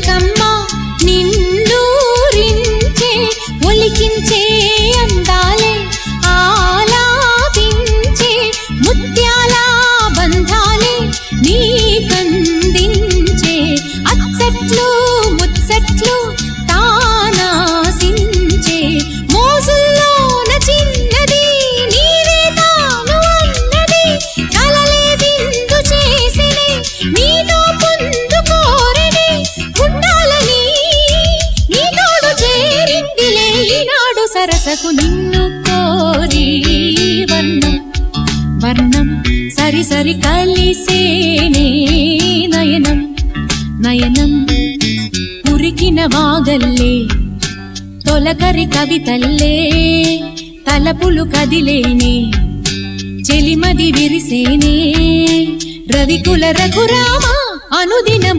చిలకమ్మ నిన్నూరించే ఒలికించే అందాలే ఆలాపించే ముత్యాల బంధాలే నీకందించే అచ్చట్లు ముచ్చట్లు తానాసించే మోజుల్లోన చిన్నది నీవే తాను అన్నది కలలే విందు చేసినే నీతో పొందుకోరనే ఉండాలని నీ తోడు చేరిందిలే ఈనాడు సరసకు నిన్ను కోరి వర్ణం వర్ణం సరి సరి కలిసేనే నయనం నయనం ఉరికిన వాగల్లే తొలకరి కవితల్లే తలపులు కదిలేనే చెలిమది విరిసేనే రవికుల రఘురామ అనుదినం